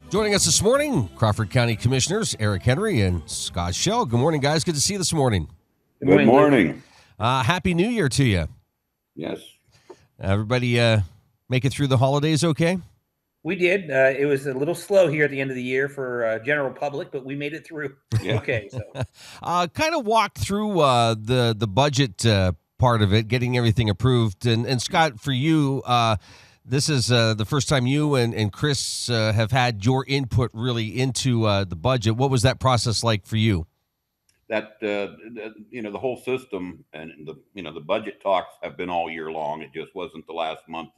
Joining us this morning, Crawford County Commissioners Eric Henry and Scott Schell. Good morning, guys. Good to see you this morning. Good morning. Happy New Year to you. Yes. Everybody make it through the holidays okay? We did. It was a little slow here at the end of the year for general public, but we made it through. Yeah. Okay. So, kind of walk through the budget part of it, getting everything approved. And Scott, for you, this is the first time you and Chris have had your input really into the budget. What was that process like for you? That the whole system and the budget talks have been all year long. It just wasn't the last month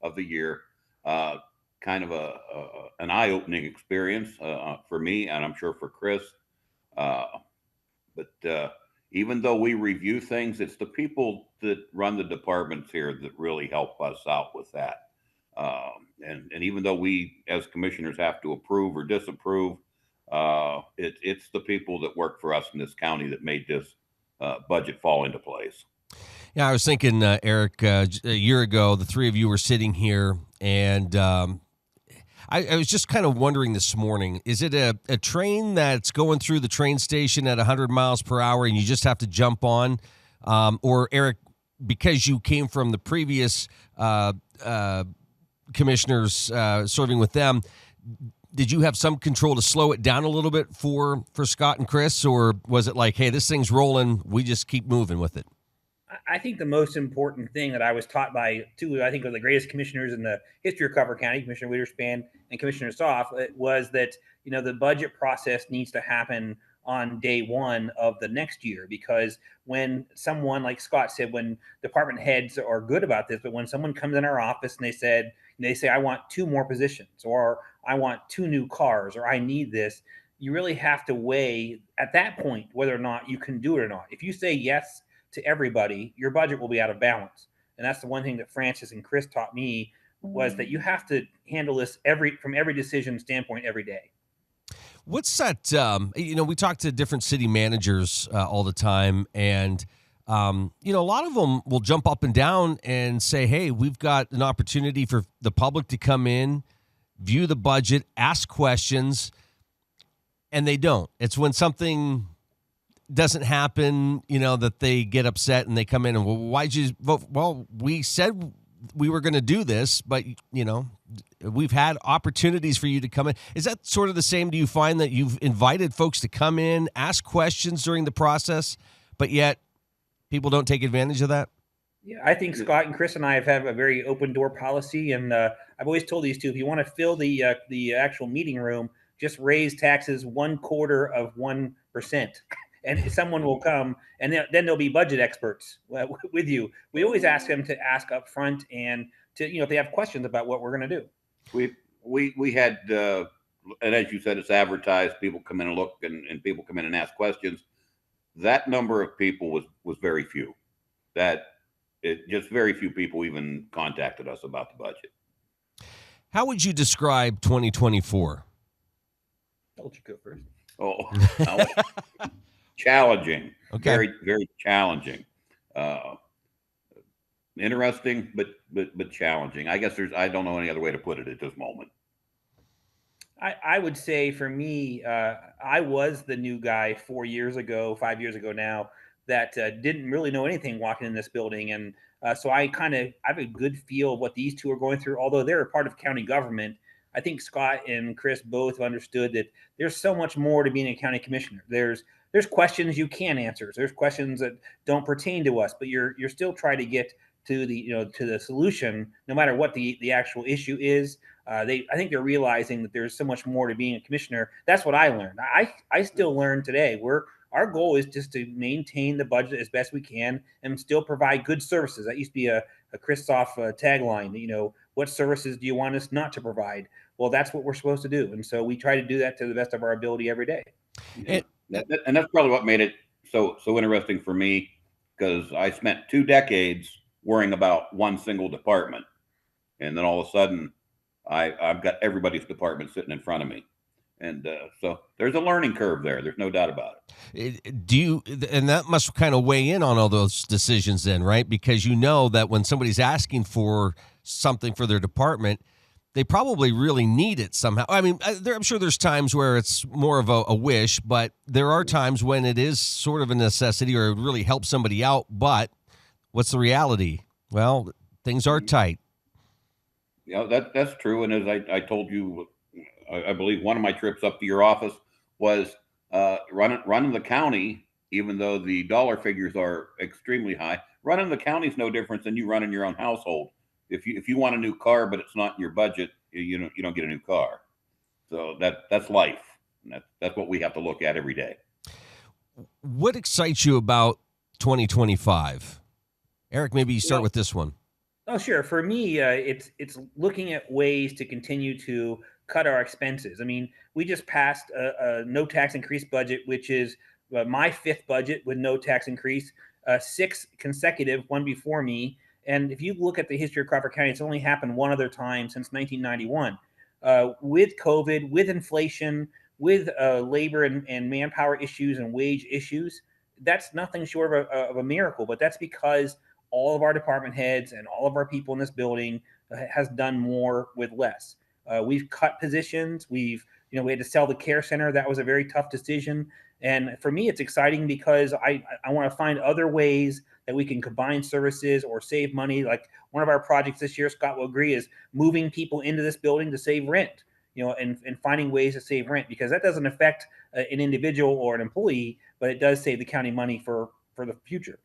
of the year. Kind of an eye-opening experience for me, and I'm sure for Chris. But even though we review things, it's the people that run the departments here that really help us out with that. And even though we as commissioners have to approve or disapprove, it's the people that work for us in this county that made this budget fall into place. Yeah, I was thinking, Eric, a year ago, the three of you were sitting here, and I was just kind of wondering this morning, is it a train that's going through the train station at 100 miles per hour and you just have to jump on? Or, Eric, because you came from the previous commissioners serving with them, did you have some control to slow it down a little bit for Scott and Chris? Or was it like, hey, this thing's rolling, we just keep moving with it? I think the most important thing that I was taught by two, I think, of the greatest commissioners in the history of Crawford County, Commissioner Witherspan and Commissioner Soff, was that, the budget process needs to happen on day one of the next year. Because when someone, like Scott said, when department heads are good about this, but when someone comes in our office and they say, I want 2 more positions, or I want 2 new cars, or I need this, you really have to weigh at that point whether or not you can do it or not. If you say yes to everybody, your budget will be out of balance. And that's the one thing that Francis and Chris taught me, was that you have to handle this from every decision standpoint every day. What's that? We talk to different city managers all the time, and a lot of them will jump up and down and say, hey, we've got an opportunity for the public to come in, view the budget, ask questions, and they don't. It's when something doesn't happen, that they get upset and they come in and, well, why'd you vote? Well, we said we were going to do this, but, we've had opportunities for you to come in. Is that sort of the same? Do you find that you've invited folks to come in, ask questions during the process, but yet people don't take advantage of that? Yeah, I think Scott and Chris and I have a very open door policy. And I've always told these two, if you want to fill the actual meeting room, just raise taxes 0.25%. And someone will come, and then there'll be budget experts with you. We always ask them to ask up front, and to, if they have questions about what we're going to do. We had, and as you said, it's advertised. People come in and look, and people come in and ask questions. That number of people was very few. Just very few people even contacted us about the budget. How would you describe 2024? I'll let you go first. Oh. Challenging. Okay. Very, very challenging. Interesting, but challenging. I guess I don't know any other way to put it at this moment. I would say for me, I was the new guy 5 years ago now, that didn't really know anything walking in this building. And so I have a good feel of what these two are going through. Although they're a part of county government, I think Scott and Chris both understood that there's so much more to being a county commissioner. There's questions you can't answer. There's questions that don't pertain to us, but you're still trying to get to the solution, no matter what the actual issue is. I think they're realizing that there's so much more to being a commissioner. That's what I learned. I still learn today. Our goal is just to maintain the budget as best we can and still provide good services. That used to be a Christoph tagline. What services do you want us not to provide? Well, that's what we're supposed to do, and so we try to do that to the best of our ability every day. And that's probably what made it so interesting for me, because I spent 2 decades worrying about one single department, and then all of a sudden I've got everybody's department sitting in front of me. And so there's a learning curve there. There's no doubt about it. And that must kind of weigh in on all those decisions then, right? Because that when somebody's asking for something for their department, they probably really need it somehow. I mean, I'm sure there's times where it's more of a wish, but there are times when it is sort of a necessity or it really helps somebody out. But what's the reality? Well, things are tight. Yeah, that's true. And as I told you, I believe one of my trips up to your office was running the county, even though the dollar figures are extremely high. Running the county is no different than you running your own household. If you want a new car, but it's not in your budget, you don't get a new car. So that's life. And that's what we have to look at every day. What excites you about 2025? Eric, maybe you start with this one. Oh, sure. For me, it's looking at ways to continue to cut our expenses. I mean, we just passed a no tax increase budget, which is my fifth budget with no tax increase, six consecutive, one before me. And if you look at the history of Crawford County, it's only happened one other time since 1991. With COVID, with inflation, with labor and manpower issues and wage issues, that's nothing short of a miracle. But that's because all of our department heads and all of our people in this building has done more with less. We've cut positions. We had to sell the care center. That was a very tough decision. And for me, it's exciting because I want to find other ways that we can combine services or save money. Like one of our projects this year, Scott will agree, is moving people into this building to save rent, and finding ways to save rent, because that doesn't affect an individual or an employee, but it does save the county money for the future.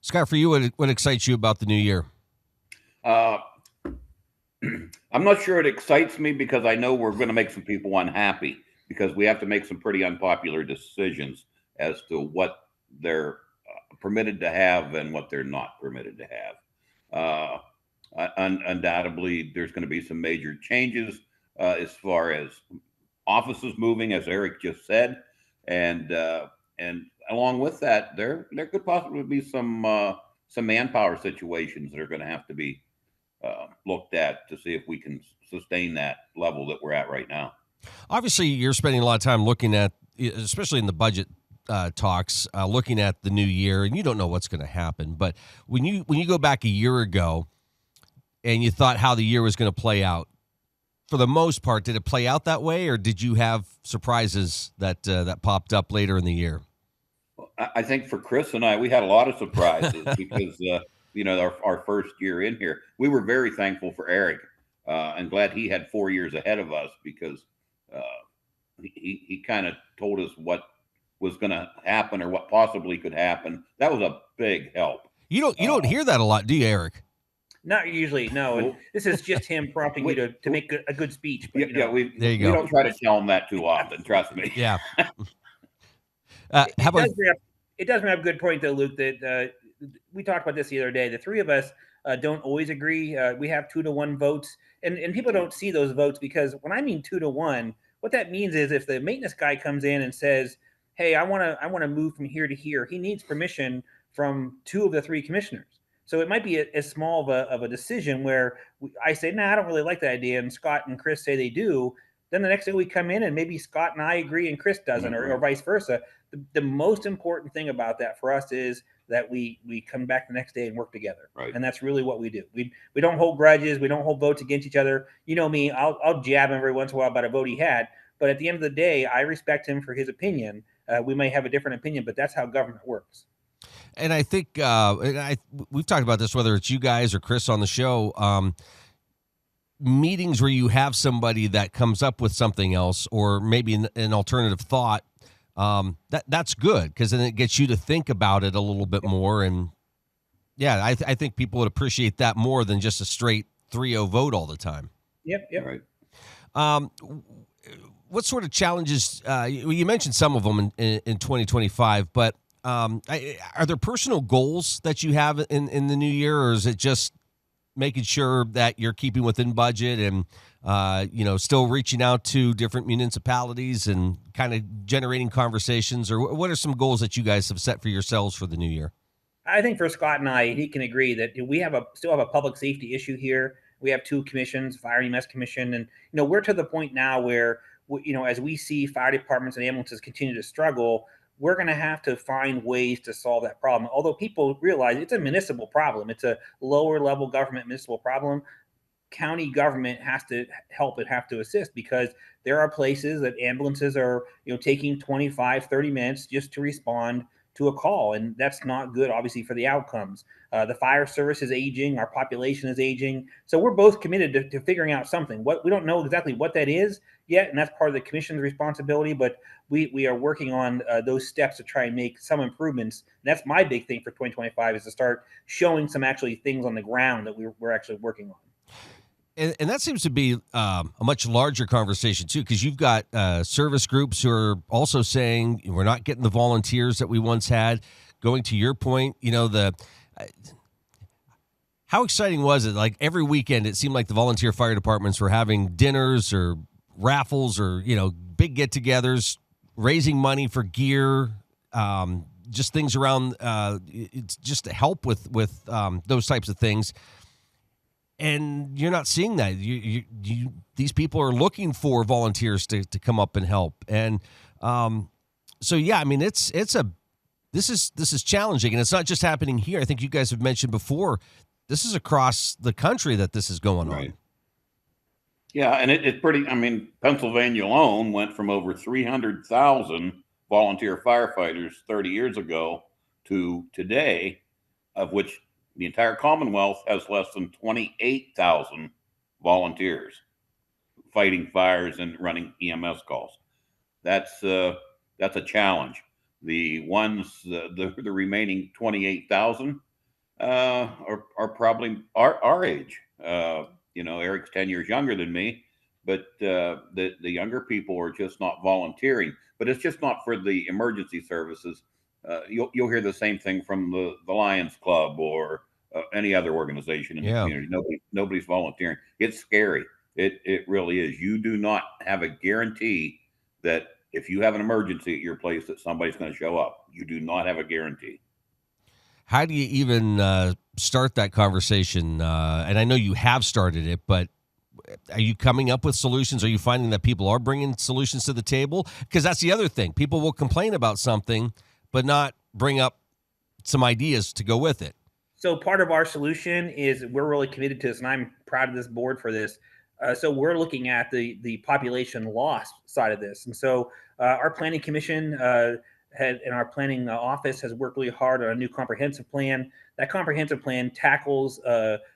Scott, for you, what excites you about the new year? I'm not sure it excites me because I know we're going to make some people unhappy because we have to make some pretty unpopular decisions as to what they're permitted to have and what they're not permitted to have. Undoubtedly, there's going to be some major changes as far as offices moving, as Eric just said, and along with that, there could possibly be some manpower situations that are going to have to be looked at to see if we can sustain that level that we're at right now. Obviously, you're spending a lot of time looking at, especially in the budget talks, looking at the new year, and you don't know what's going to happen. But when you go back a year ago and you thought how the year was going to play out, for the most part, did it play out that way, or did you have surprises that popped up later in the year? I think for Chris and I, we had a lot of surprises because our first year in here, we were very thankful for Eric and glad he had 4 years ahead of us because he kind of told us what was going to happen or what possibly could happen. That was a big help. You don't hear that a lot, do you, Eric? Not usually, no. And this is just him prompting you to make a good speech. But, we don't try to tell him that too often. Trust me. Yeah. It does bring up a good point, though, Luke, that we talked about this the other day. The three of us don't always agree. We have 2-to-1 votes, and people don't see those votes because when I mean 2-to-1, what that means is if the maintenance guy comes in and says, "Hey, I want to move from here to here," he needs permission from 2 of the 3 commissioners. So it might be as small of a decision where I say, "Nah, I don't really like that idea," and Scott and Chris say they do. Then the next day we come in and maybe Scott and I agree and Chris doesn't, or vice versa. The most important thing about that for us is that we come back the next day and work together. Right. And that's really what we do. We don't hold grudges. We don't hold votes against each other. You know me, I'll jab him every once in a while about a vote he had. But at the end of the day, I respect him for his opinion. We may have a different opinion, but that's how government works. And I think we've talked about this, whether it's you guys or Chris on the show, meetings where you have somebody that comes up with something else or maybe an alternative thought, that's good because then it gets you to think about it a little bit more. And, yeah, I think people would appreciate that more than just a straight 3-0 vote all the time. Yep. Right. What sort of challenges, you mentioned some of them in 2025, but are there personal goals that you have in the new year, or is it just making sure that you're keeping within budget and, still reaching out to different municipalities and kind of generating conversations? Or what are some goals that you guys have set for yourselves for the new year? I think for Scott and I, he can agree that we still have a public safety issue here. We have 2 commissions, Fire and EMS Commission. And, we're to the point now where, as we see fire departments and ambulances continue to struggle, we're going to have to find ways to solve that problem. Although people realize it's a municipal problem. It's a lower level government municipal problem. county government has to help and have to assist, because there are places that ambulances are, taking 25, 30 minutes just to respond to a call. And that's not good, obviously, for the outcomes. The fire service is aging. Our population is aging. So we're both committed to figuring out something. We don't know exactly what that is yet, and that's part of the commission's responsibility, but we are working on those steps to try and make some improvements. And that's my big thing for 2025, is to start showing some actually things on the ground that we're actually working on. And that seems to be a much larger conversation, too, because you've got service groups who are also saying we're not getting the volunteers that we once had. Going to your point, how exciting was it? Like every weekend, it seemed like the volunteer fire departments were having dinners or raffles or, big get-togethers, raising money for gear, just things around, it's just to help with those types of things. And you're not seeing that. These people are looking for volunteers to come up and help. And so, yeah, I mean, this is challenging, and it's not just happening here. I think you guys have mentioned before, this is across the country that this is going on. Yeah, and it's pretty. I mean, Pennsylvania alone went from over 300,000 volunteer firefighters 30 years ago to today, of which the entire Commonwealth has less than 28,000 volunteers fighting fires and running EMS calls. That's a challenge. The ones, the remaining 28,000 are probably our age. Eric's 10 years younger than me, but the younger people are just not volunteering. But it's just not for the emergency services. You'll hear the same thing from the Lions Club or any other organization in the community. Nobody's volunteering. It's scary. It really is. You do not have a guarantee that if you have an emergency at your place that somebody's going to show up. You do not have a guarantee. How do you even start that conversation? And I know you have started it, but are you coming up with solutions? Are you finding that people are bringing solutions to the table? Because that's the other thing. People will complain about something, but not bring up some ideas to go with it. So part of our solution is we're really committed to this, and I'm proud of this board for this. So we're looking at the population loss side of this. And so our planning commission and our planning office has worked really hard on a new comprehensive plan. That comprehensive plan tackles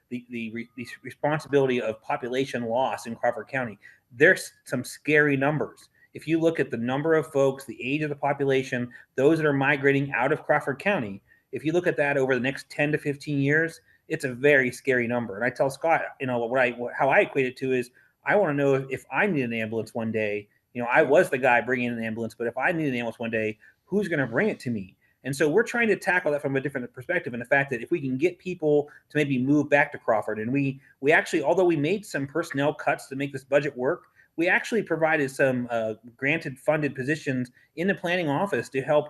the responsibility of population loss in Crawford County. There's some scary numbers. If you look at the number of folks, the age of the population, those that are migrating out of Crawford County, if you look at that over the next 10 to 15 years, it's a very scary number. And I tell Scott, how I equate it to is, I want to know if I need an ambulance one day. I was the guy bringing in an ambulance, but if I need an ambulance one day, who's going to bring it to me? And so we're trying to tackle that from a different perspective. And the fact that if we can get people to maybe move back to Crawford, and we actually, although we made some personnel cuts to make this budget work, we actually provided some granted funded positions in the planning office to help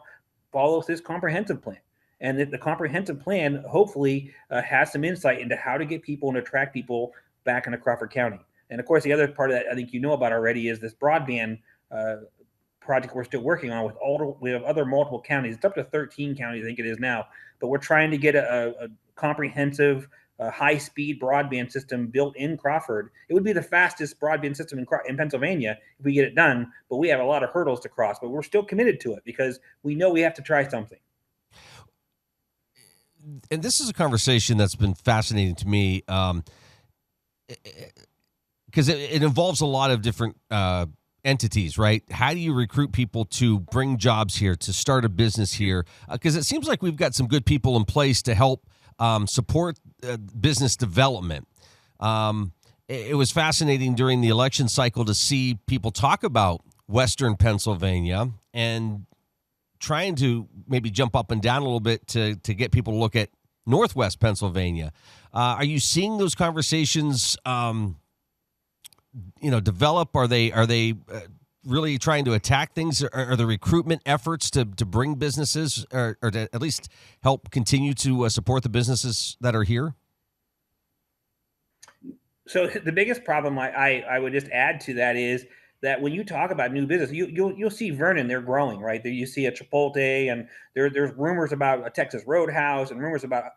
follow this comprehensive plan. And that the comprehensive plan hopefully has some insight into how to get people and attract people back into Crawford County. And of course, the other part of that I think you know about already is this broadband project we're still working on we have other multiple counties. It's up to 13 counties, I think it is now. But we're trying to get a comprehensive high-speed broadband system built in Crawford. It would be the fastest broadband system in Pennsylvania if we get it done. But we have a lot of hurdles to cross. But we're still committed to it because we know we have to try something. And this is a conversation that's been fascinating to me because it involves a lot of different entities, right? How do you recruit people to bring jobs here, to start a business here? Because it seems like we've got some good people in place to help support business development. It was fascinating during the election cycle to see people talk about Western Pennsylvania and trying to maybe jump up and down a little bit to get people to look at Northwest Pennsylvania. Are you seeing those conversations, develop? Are they really trying to attack things? Are the recruitment efforts to bring businesses or to at least help continue to support the businesses that are here? So the biggest problem I would just add to that is that when you talk about new business, you'll see Vernon, they're growing, right? There you see a Chipotle, and there's rumors about a Texas Roadhouse and rumors about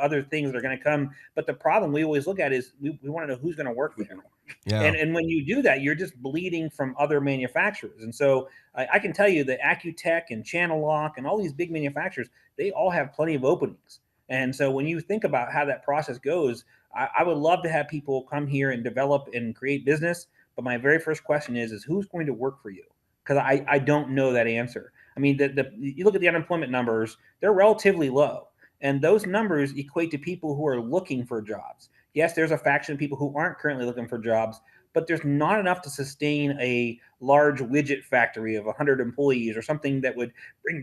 other things that are going to come. But the problem we always look at is we want to know who's going to work there. Yeah. And when you do that, you're just bleeding from other manufacturers. And so I can tell you that Accutech and Channel Lock and all these big manufacturers, they all have plenty of openings. And so when you think about how that process goes, I would love to have people come here and develop and create business. But my very first question is who's going to work for you? Because I don't know that answer. I mean, you look at the unemployment numbers, they're relatively low. And those numbers equate to people who are looking for jobs. Yes, there's a faction of people who aren't currently looking for jobs, but there's not enough to sustain a large widget factory of 100 employees or something that would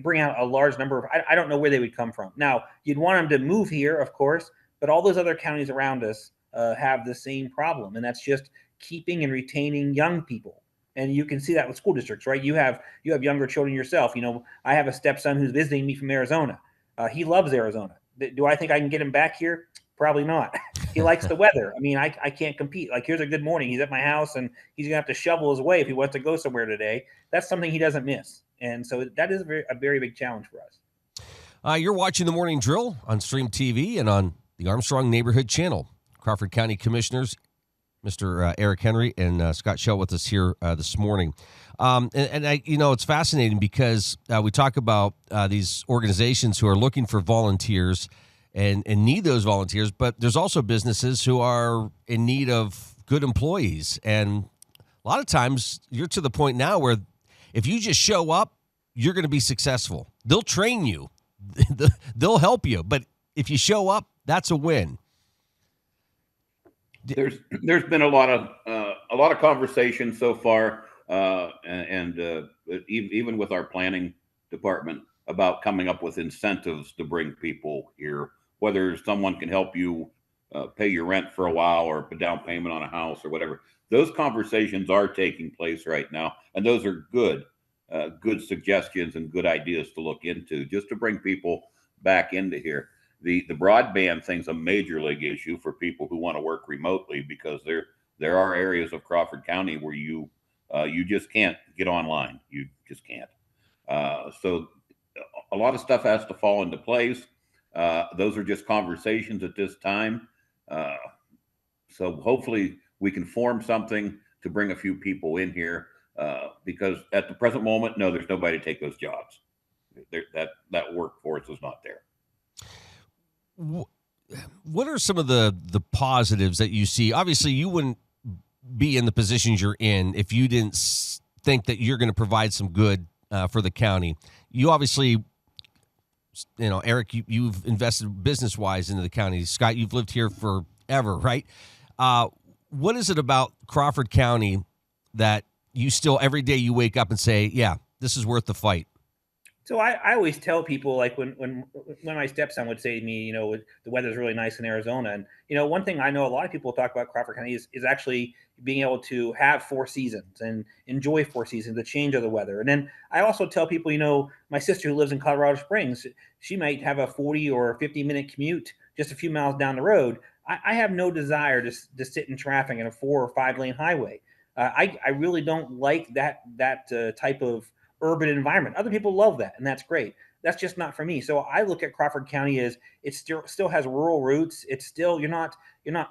bring out a large number of, I don't know where they would come from. Now, you'd want them to move here, of course, but all those other counties around us have the same problem, and that's just keeping and retaining young people. And you can see that with school districts, right? You have younger children yourself. I have a stepson who's visiting me from Arizona. He loves Arizona. Do I think I can get him back here? Probably not. He likes the weather. I mean, I can't compete. Like, here's a good morning. He's at my house, and he's going to have to shovel his way if he wants to go somewhere today. That's something he doesn't miss. And so that is a very big challenge for us. You're watching The Morning Drill on Stream TV and on the Armstrong Neighborhood Channel. Crawford County Commissioners, Mr. Eric Henry and Scott Schell with us here this morning. And I, it's fascinating because we talk about these organizations who are looking for volunteers and need those volunteers, but there's also businesses who are in need of good employees. And a lot of times you're to the point now where if you just show up, you're going to be successful. They'll train you. They'll help you. But if you show up, that's a win. There's been a lot of conversation so far, and even with our planning department about coming up with incentives to bring people here, whether someone can help you pay your rent for a while or a down payment on a house or whatever. Those conversations are taking place right now, and those are good suggestions and good ideas to look into just to bring people back into here. The broadband thing's a major league issue for people who want to work remotely, because there are areas of Crawford County where you just can't get online. You just can't. So a lot of stuff has to fall into place. Those are just conversations at this time. So hopefully we can form something to bring a few people in here, because at the present moment, no, there's nobody to take those jobs. That workforce is not there. What are some of the positives that you see? Obviously, you wouldn't be in the positions you're in if you didn't think that you're going to provide some good for the county. You obviously, Eric, you've invested business-wise into the county. Scott, you've lived here forever, right? What is it about Crawford County that you still, every day you wake up and say, yeah, this is worth the fight? So I always tell people, like when my stepson would say to me, the weather's really nice in Arizona. And, one thing I know a lot of people talk about Crawford County is actually being able to have 4 seasons and enjoy 4 seasons, the change of the weather. And then I also tell people, my sister who lives in Colorado Springs, she might have a 40 or 50-minute commute just a few miles down the road. I have no desire to sit in traffic in a 4 or 5 lane highway. I really don't like that type of urban environment. Other people love that, and that's great. That's just not for me. So I look at Crawford County as it still has rural roots. It's still, you're not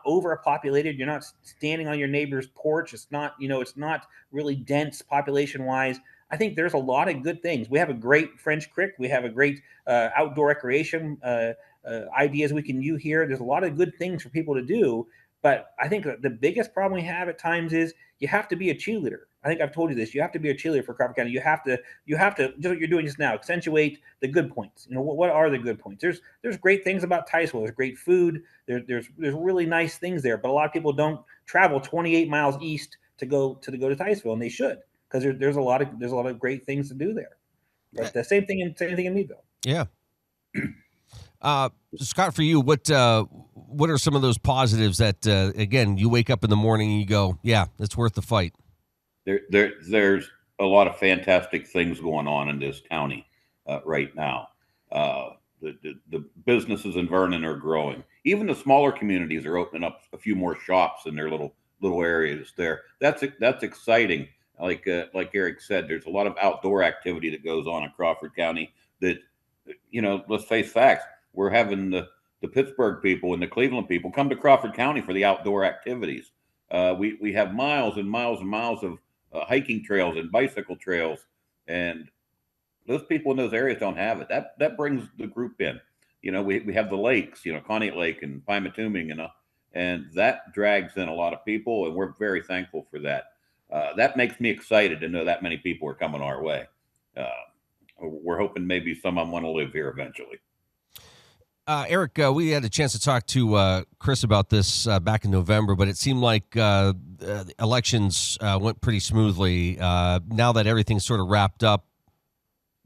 overpopulated. You're not standing on your neighbor's porch. It's not, it's not really dense population wise. I think there's a lot of good things. We have a great French Creek. We have a great outdoor recreation ideas we can do here. There's a lot of good things for people to do. But I think the biggest problem we have at times is you have to be a cheerleader. I think I've told you this. You have to be a cheerleader for Crawford County. You have to do what you're doing just now. Accentuate the good points. What are the good points? There's great things about Ticeville. There's great food. There's really nice things there. But a lot of people don't travel 28 miles east to go to Ticeville, and they should, because there's a lot of great things to do there. But the same thing in Meadville. Yeah. Scott, for you, what are some of those positives that again, you wake up in the morning and you go, yeah, it's worth the fight? There's a lot of fantastic things going on in this county right now. The businesses in Vernon are growing. Even the smaller communities are opening up a few more shops in their little areas there. That's exciting. like Eric said, there's a lot of outdoor activity that goes on in Crawford County that, let's face facts. We're having the Pittsburgh people and the Cleveland people come to Crawford County for the outdoor activities. We have miles and miles and miles of hiking trails and bicycle trails, and those people in those areas don't have it. That brings the group in. We have the lakes, Conneaut Lake and Pymatuming, and that drags in a lot of people, and we're very thankful for that. That makes me excited to know that many people are coming our way. We're hoping maybe some of them want to live here eventually. Eric, we had a chance to talk to Chris about this back in November, but it seemed like elections went pretty smoothly. Now that everything's sort of wrapped up,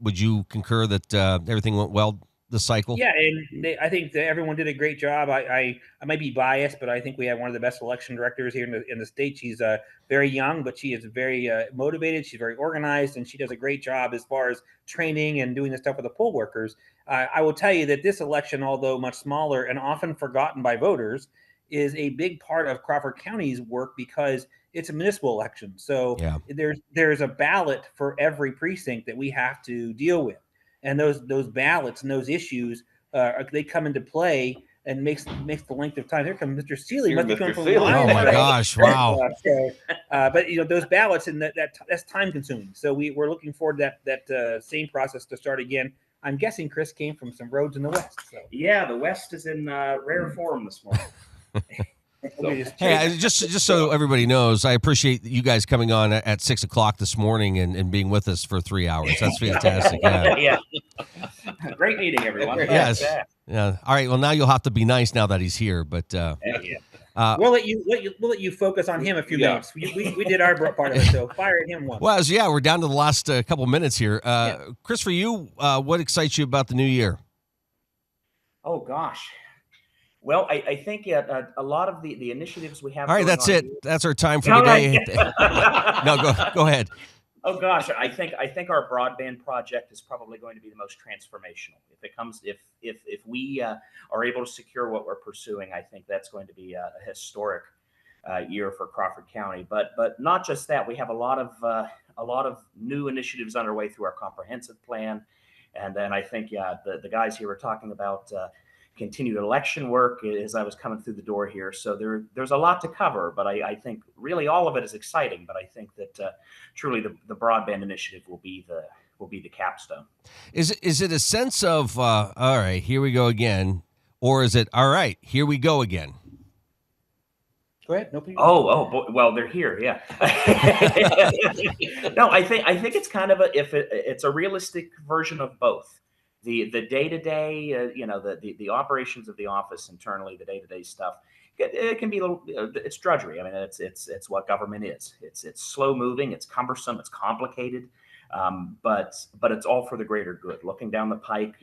would you concur that everything went well this cycle? Yeah, and I think that everyone did a great job. I might be biased, but I think we have one of the best election directors here in the state. She's very young, but she is very motivated. She's very organized, and she does a great job as far as training and doing the stuff with the poll workers. I will tell you that this election, although much smaller and often forgotten by voters, is a big part of Crawford County's work because it's a municipal election. So there's a ballot for every precinct that we have to deal with. And those ballots and those issues, they come into play and makes the length of time. Here comes Mr. Seeley. Must be coming from oh my gosh! Wow. But those ballots and that's time consuming. So we're looking forward to that same process to start again. I'm guessing Chris came from some roads in the West. So. Yeah, the West is in rare form this morning. Hey, just so everybody knows, I appreciate you guys coming on at 6 o'clock this morning and being with us for 3 hours. That's fantastic. Yeah. Great meeting, everyone. Yes. Yeah. All right. Well, now you'll have to be nice now that he's here. But we'll let you focus on him a few minutes. We did our part of it, so fire at him once. Well, we're down to the last couple minutes here. Chris, for you, what excites you about the new year? Oh gosh. Well, I think a lot of the initiatives we have. All right, that's it. That's our time for today. No, go ahead. Oh gosh, I think our broadband project is probably going to be the most transformational. If we are able to secure what we're pursuing, I think that's going to be a historic year for Crawford County. But not just that, we have a lot of new initiatives underway through our comprehensive plan, and then I think the guys here were talking about. Continued election work as I was coming through the door here. So there's a lot to cover, but I think really all of it is exciting. But I think that truly the broadband initiative will be the capstone. Is it a sense of all right, here we go again, or is it all right, here we go again? Go ahead. No, oh, well, they're here. Yeah. No, I think it's kind of it's a realistic version of both. The day-to-day, the operations of the office internally, the day-to-day stuff, it can be a little, it's drudgery. I mean, it's what government is. It's slow moving, it's cumbersome, it's complicated, but it's all for the greater good. Looking down the pike,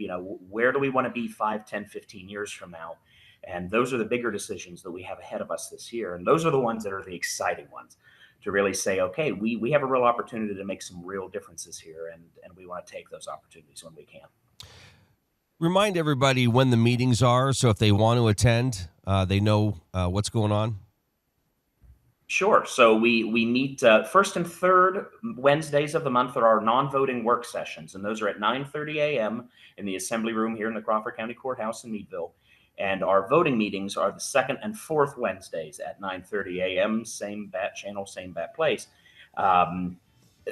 where do we want to be 5, 10, 15 years from now? And those are the bigger decisions that we have ahead of us this year. And those are the ones that are the exciting ones to really say, okay, we have a real opportunity to make some real differences here. And we want to take those opportunities when we can. Remind everybody when the meetings are, so if they want to attend, they know what's going on. Sure. So we meet first and third Wednesdays of the month are our non-voting work sessions, and those are at 9:30 a.m. in the Assembly Room here in the Crawford County Courthouse in Meadville. And our voting meetings are the second and fourth Wednesdays at 9:30 a.m. Same bat channel, same bat place.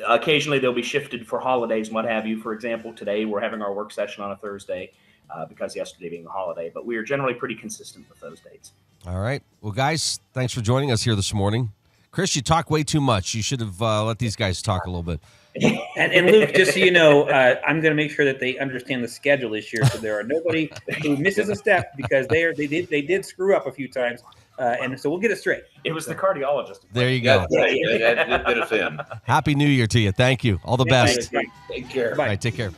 Occasionally they'll be shifted for holidays and what have you. For example, today we're having our work session on a Thursday because yesterday being a holiday, but we are generally pretty consistent with those dates. All right. Well, guys, thanks for joining us here this morning. Chris, you talk way too much. You should have let these guys talk a little bit. And Luke, just so you know, I'm going to make sure that they understand the schedule this year, so there are nobody who misses a step because they did screw up a few times. And so we'll get it straight. It was the cardiologist. There you go. That did us in. Happy New Year to you. Thank you. All the best. Take care. Bye. All right, take care.